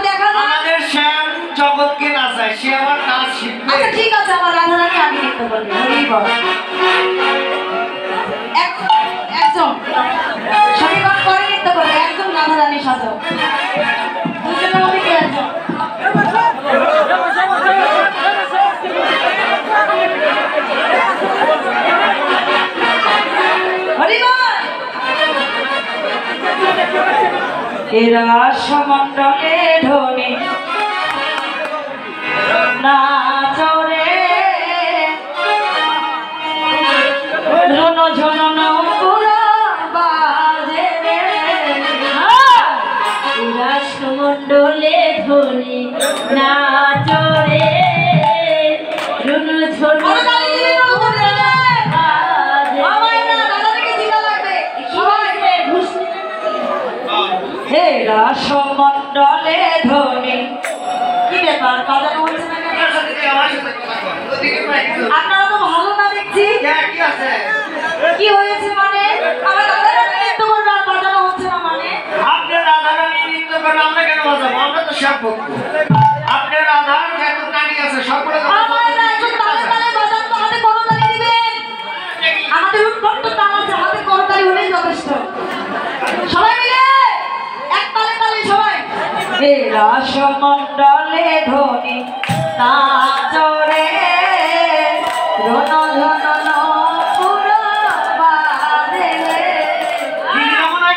দেখা যায় আমাদের শ্যাম জগৎকে নাচায়, সে আমার নাচ শিখবে। আচ্ছা ঠিক আছে, আমার রাধা রানী আমি নৃত্য করবো। হরি বল। একজন শনিবার করে নৃত্য করবে, একজন রাধা রানী সাজাও। দুজনের মধ্যে কে একজন? হরি বল। এরা সমন্ডলে ধ্বনি নাচরে রণ ঝনন পুরা বাজে রে। এরা সমন্ডলে ধ্বনি নাচরে রণ ঝনন হেরা সমন্ডলে ধ্বনি। কি ব্যাপার, বাজানো হচ্ছে না কেন? আপনারা তো ভালো না দেখছি। কি হয়েছে মানে? আমার রাধা রানী নৃত্য করবে আর বাজানো হচ্ছে না মানে? আপনার রাধা রানী নৃত্য করেন, আমরা কেন বাজাবো? আমরা তো সব ভক্ত। আপনার রাধার যত নারী আছে সকলে আমাদের উৎপন্ন তাল আছে, হাতে করতালি হলেই যথেষ্ট। সবাই মিলে এক তালে তালে সবাই। এরা সমন্ডলে ধ্বনি নাচরে রণ ঝনন পুরা বাজে রে।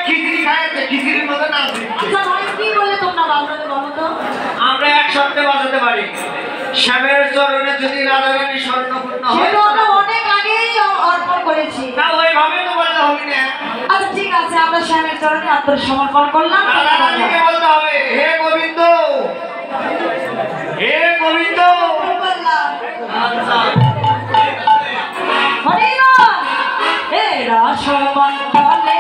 খিচুড়ি খাইছে, খিচুড়ির মতো নাচ দিচ্ছে। আচ্ছা ভাই, কি বলে তোমরা বাজাতে বলো তো? আমরা এক শব্দে বাজাতে পারি। শ্যামের চরণে যদি রাধা রানী স্বর্ণপূর্ণ হয়, সেটা আমরা অনেক আগেই অর্পণ করেছি। তা ওইভাবে তো বলতে হবে না। আচ্ছা ঠিক আছে, আমরা শ্যামের চরণে আত্মসমর্পণ করলাম। রাধা রানীকে বলতে হবে, হে গোবিন্দ, হে গোবিন্দ। আচ্ছা, হরি বল। এরা সমন্ডলে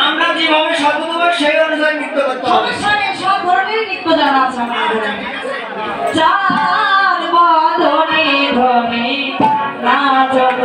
আমরা যেভাবে শতবার সেই অনুযায়ী নৃত্য করতে হবে। সব ধরনের নৃত্য জানা আছে আমাদের। চার বদনে ধনে নাচত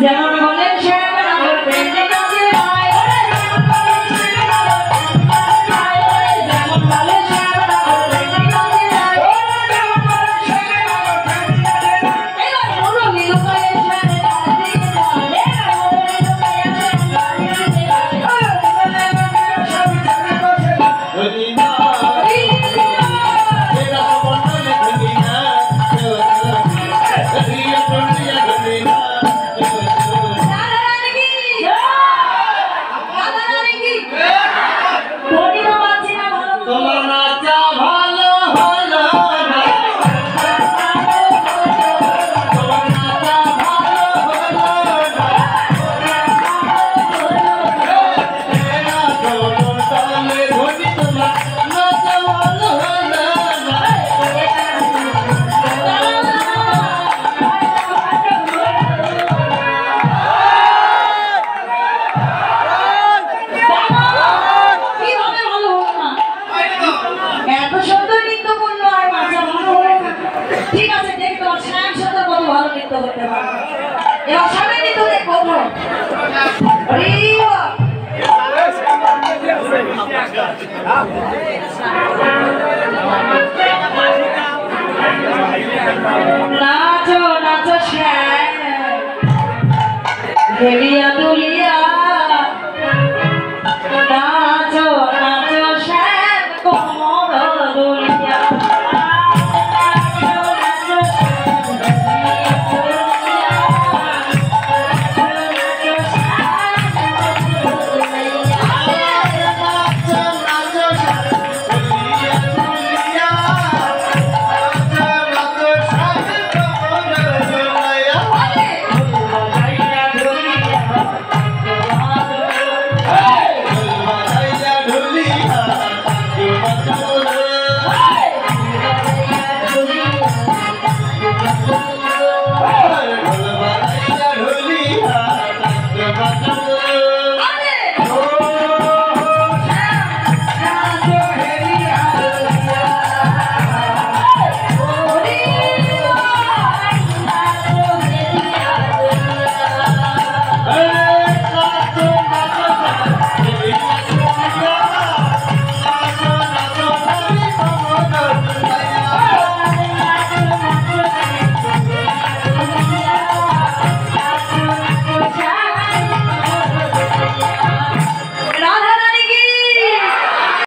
যেমন বলেন শ্যাম নগর প্রেমে কাজে নাই যেমন বলেন শ্যাম নগর প্রেমে কাজে নাই এবার মুরলি লুকায়ে শ্যাম কাজে তোমার নাচা ভালো হলো না, তোমার নাচা ভালো হলো না, এরা চলো তালে ধনি তোমার নাচা ভালো হলো না। কিভাবে ভালো হলো না? এত সুন্দর নৃত্য করলো আর নাচা ভালো হলো না। ঠিক আছে, দেখতে পাচ্ছ শ্যাম সুন্দর কত ভালো নৃত্য করতে পারে। এবার সামনে নৃত্য দেখবো তো। নাচো নাচো শ্যাম, হেলিয়া